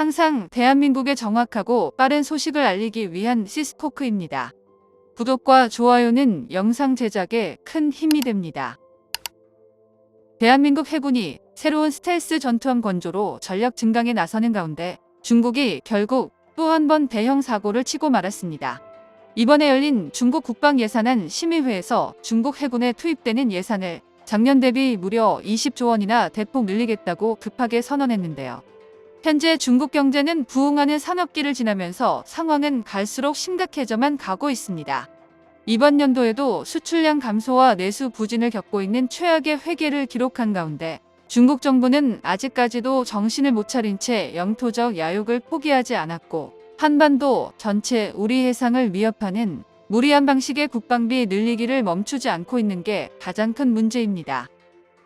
항상 대한민국의 정확하고 빠른 소식을 알리기 위한 시스코크입니다. 구독과 좋아요는 영상 제작에 큰 힘이 됩니다. 대한민국 해군이 새로운 스텔스 전투함 건조로 전력 증강에 나서는 가운데 중국이 결국 또 한 번 대형 사고를 치고 말았습니다. 이번에 열린 중국 국방예산안 심의회에서 중국 해군에 투입되는 예산을 작년 대비 무려 20조 원이나 대폭 늘리겠다고 급하게 선언했는데요. 현재 중국 경제는 부흥하는 산업기를 지나면서 상황은 갈수록 심각해져만 가고 있습니다. 이번 연도에도 수출량 감소와 내수 부진을 겪고 있는 최악의 회계를 기록한 가운데 중국 정부는 아직까지도 정신을 못 차린 채 영토적 야욕을 포기하지 않았고 한반도 전체 우리 해상을 위협하는 무리한 방식의 국방비 늘리기를 멈추지 않고 있는 게 가장 큰 문제입니다.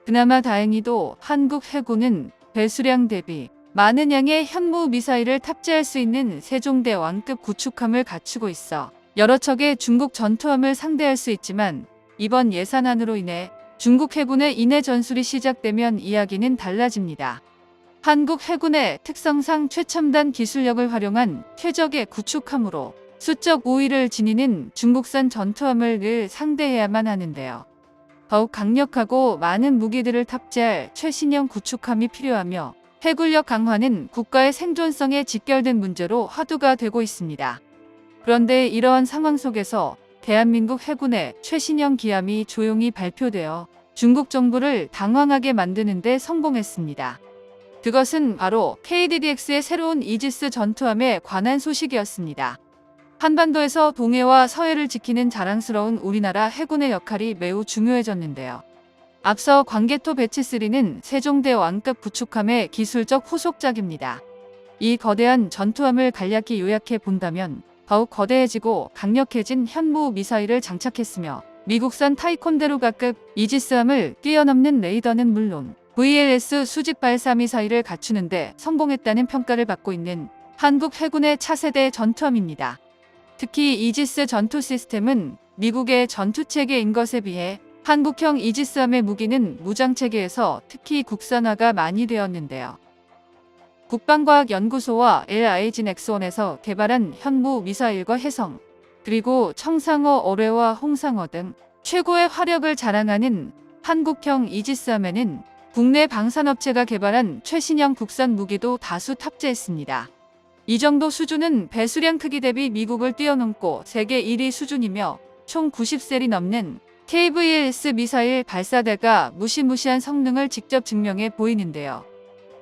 그나마 다행히도 한국 해군은 배수량 대비 많은 양의 현무 미사일을 탑재할 수 있는 세종대왕급 구축함을 갖추고 있어 여러 척의 중국 전투함을 상대할 수 있지만 이번 예산안으로 인해 중국 해군의 인해 전술이 시작되면 이야기는 달라집니다. 한국 해군의 특성상 최첨단 기술력을 활용한 최적의 구축함으로 수적 우위를 지니는 중국산 전투함을 늘 상대해야만 하는데요. 더욱 강력하고 많은 무기들을 탑재할 최신형 구축함이 필요하며 해군력 강화는 국가의 생존성에 직결된 문제로 화두가 되고 있습니다. 그런데 이러한 상황 속에서 대한민국 해군의 최신형 기함이 조용히 발표되어 중국 정부를 당황하게 만드는 데 성공했습니다. 그것은 바로 KDDX의 새로운 이지스 전투함에 관한 소식이었습니다. 한반도에서 동해와 서해를 지키는 자랑스러운 우리나라 해군의 역할이 매우 중요해졌는데요. 앞서 광개토 배치3는 세종대왕급 구축함의 기술적 후속작입니다. 이 거대한 전투함을 간략히 요약해 본다면 더욱 거대해지고 강력해진 현무 미사일을 장착했으며 미국산 타이콘데루가급 이지스함을 뛰어넘는 레이더는 물론 VLS 수직 발사 미사일을 갖추는데 성공했다는 평가를 받고 있는 한국 해군의 차세대 전투함입니다. 특히 이지스 전투 시스템은 미국의 전투체계인 것에 비해 한국형 이지스함의 무기는 무장체계에서 특히 국산화가 많이 되었는데요. 국방과학연구소와 LIG 넥스원에서 개발한 현무 미사일과 해성, 그리고 청상어, 어뢰와 홍상어 등 최고의 화력을 자랑하는 한국형 이지스함에는 국내 방산업체가 개발한 최신형 국산 무기도 다수 탑재했습니다. 이 정도 수준은 배수량 크기 대비 미국을 뛰어넘고 세계 1위 수준이며 총 90셀이 넘는 KVLS 미사일 발사대가 무시무시한 성능을 직접 증명해 보이는데요.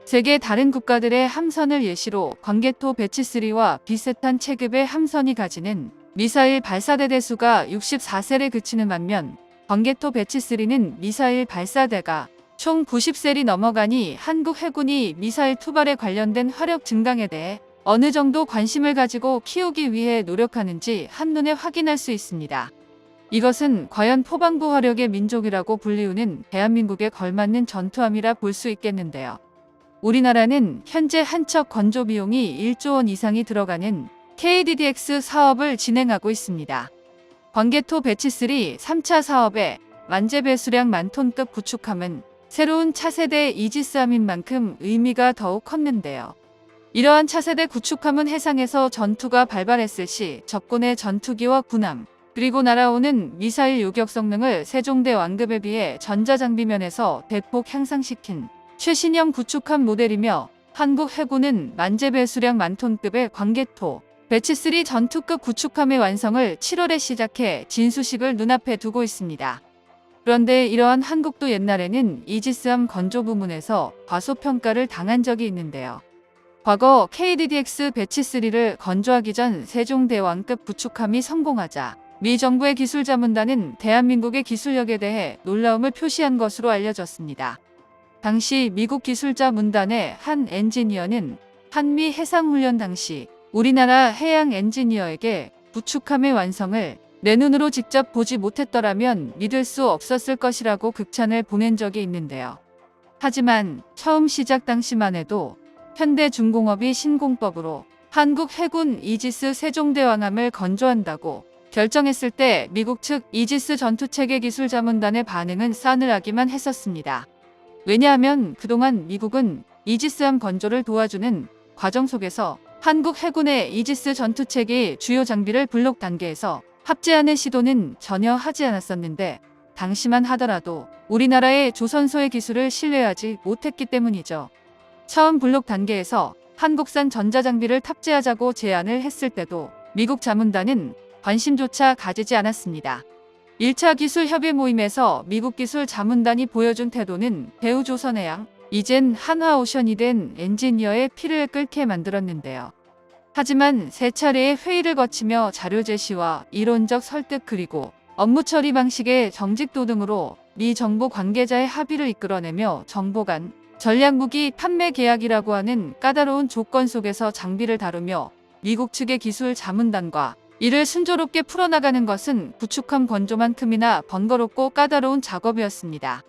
세계 다른 국가들의 함선을 예시로 광개토 배치3와 비슷한 체급의 함선이 가지는 미사일 발사대 대수가 64셀에 그치는 반면 광개토 배치3는 미사일 발사대가 총 90셀이 넘어가니 한국 해군이 미사일 투발에 관련된 화력 증강에 대해 어느 정도 관심을 가지고 키우기 위해 노력하는지 한눈에 확인할 수 있습니다. 이것은 과연 포방부 화력의 민족이라고 불리우는 대한민국에 걸맞는 전투함이라 볼 수 있겠는데요. 우리나라는 현재 한 척 건조 비용이 1조 원 이상이 들어가는 KDDX 사업을 진행하고 있습니다. 광개토 배치3 3차 사업의 만재 배수량 만톤급 구축함은 새로운 차세대 이지스함인 만큼 의미가 더욱 컸는데요. 이러한 차세대 구축함은 해상에서 전투가 발발했을 시 적군의 전투기와 군함, 그리고 날아오는 미사일 요격 성능을 세종대왕급에 비해 전자장비면에서 대폭 향상시킨 최신형 구축함 모델이며 한국 해군은 만재 배수량 만톤급의 광개토, 배치3 전투급 구축함의 완성을 7월에 시작해 진수식을 눈앞에 두고 있습니다. 그런데 이러한 한국도 옛날에는 이지스함 건조 부문에서 과소평가를 당한 적이 있는데요. 과거 KDDX 배치3를 건조하기 전 세종대왕급 구축함이 성공하자 미 정부의 기술자문단은 대한민국의 기술력에 대해 놀라움을 표시한 것으로 알려졌습니다. 당시 미국 기술자문단의 한 엔지니어는 한미 해상훈련 당시 우리나라 해양 엔지니어에게 구축함의 완성을 내 눈으로 직접 보지 못했더라면 믿을 수 없었을 것이라고 극찬을 보낸 적이 있는데요. 하지만 처음 시작 당시만 해도 현대중공업이 신공법으로 한국 해군 이지스 세종대왕함을 건조한다고 결정했을 때 미국 측 이지스 전투체계 기술자문단의 반응은 싸늘하기만 했었습니다. 왜냐하면 그동안 미국은 이지스함 건조를 도와주는 과정 속에서 한국 해군의 이지스 전투체계의 주요 장비를 블록 단계에서 합재하는 시도는 전혀 하지 않았었는데 당시만 하더라도 우리나라의 조선소의 기술을 신뢰하지 못했기 때문이죠. 처음 블록 단계에서 한국산 전자장비를 탑재하자고 제안을 했을 때도 미국 자문단은 관심조차 가지지 않았습니다. 1차 기술 협의 모임에서 미국 기술 자문단이 보여준 태도는 대우조선해양, 이젠 한화오션이 된 엔지니어의 피를 끓게 만들었는데요. 하지만 세 차례의 회의를 거치며 자료 제시와 이론적 설득 그리고 업무 처리 방식의 정직도 등으로 미 정보 관계자의 합의를 이끌어내며 정보 간 전략무기 판매 계약이라고 하는 까다로운 조건 속에서 장비를 다루며 미국 측의 기술 자문단과 이를 순조롭게 풀어나가는 것은 구축함 건조만큼이나 번거롭고 까다로운 작업이었습니다.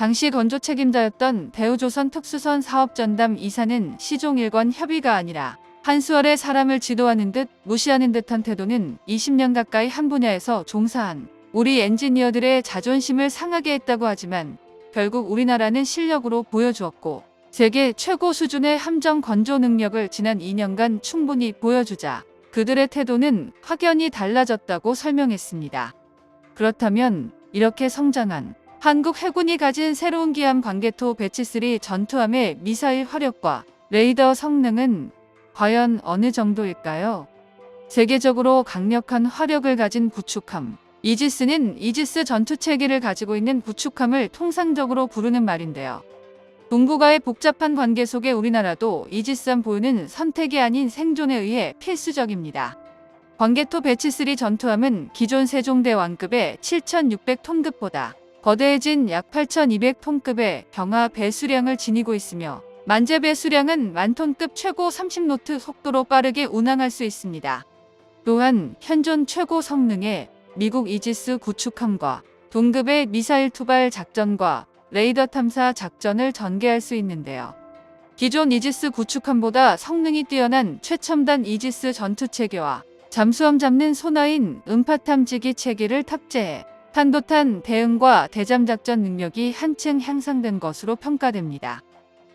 당시 건조 책임자였던 대우조선 특수선 사업전담 이사는 시종일관 협의가 아니라 한 수월의 사람을 지도하는 듯 무시하는 듯한 태도는 20년 가까이 한 분야에서 종사한 우리 엔지니어들의 자존심을 상하게 했다고 하지만 결국 우리나라는 실력으로 보여주었고 세계 최고 수준의 함정 건조 능력을 지난 2년간 충분히 보여주자 그들의 태도는 확연히 달라졌다고 설명했습니다. 그렇다면 이렇게 성장한 한국 해군이 가진 새로운 기함 광개토 배치3 전투함의 미사일 화력과 레이더 성능은 과연 어느 정도일까요? 세계적으로 강력한 화력을 가진 구축함. 이지스는 이지스 전투체계를 가지고 있는 구축함을 통상적으로 부르는 말인데요. 동북아의 복잡한 관계 속에 우리나라도 이지스함 보유는 선택이 아닌 생존에 의해 필수적입니다. 광개토 배치3 전투함은 기존 세종대왕급의 7,600톤급보다 거대해진 약 8,200톤급의 경하 배수량을 지니고 있으며 만재 배수량은 만톤급 최고 30노트 속도로 빠르게 운항할 수 있습니다. 또한 현존 최고 성능의 미국 이지스 구축함과 동급의 미사일 투발 작전과 레이더 탐사 작전을 전개할 수 있는데요. 기존 이지스 구축함보다 성능이 뛰어난 최첨단 이지스 전투체계와 잠수함 잡는 소나인 음파 탐지기 체계를 탑재해 탄도탄 대응과 대잠 작전 능력이 한층 향상된 것으로 평가됩니다.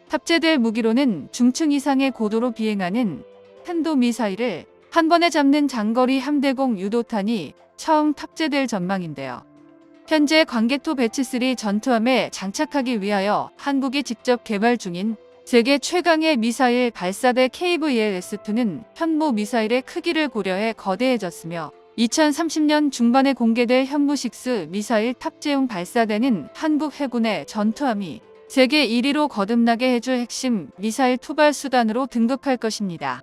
탑재될 무기로는 중층 이상의 고도로 비행하는 탄도미사일을 한 번에 잡는 장거리 함대공 유도탄이 처음 탑재될 전망인데요. 현재 광개토 배치3 전투함에 장착하기 위하여 한국이 직접 개발 중인 세계 최강의 미사일 발사대 KVLS-2는 현무 미사일의 크기를 고려해 거대해졌으며 2030년 중반에 공개될 현무6 미사일 탑재용 발사대는 한국 해군의 전투함이 세계 1위로 거듭나게 해줄 핵심 미사일 투발 수단으로 등극할 것입니다.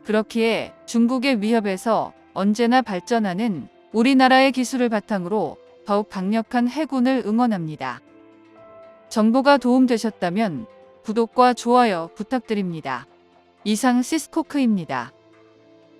그렇기에 중국의 위협에서 언제나 발전하는 우리나라의 기술을 바탕으로 더욱 강력한 해군을 응원합니다. 정보가 도움되셨다면 구독과 좋아요 부탁드립니다. 이상 시스코크입니다.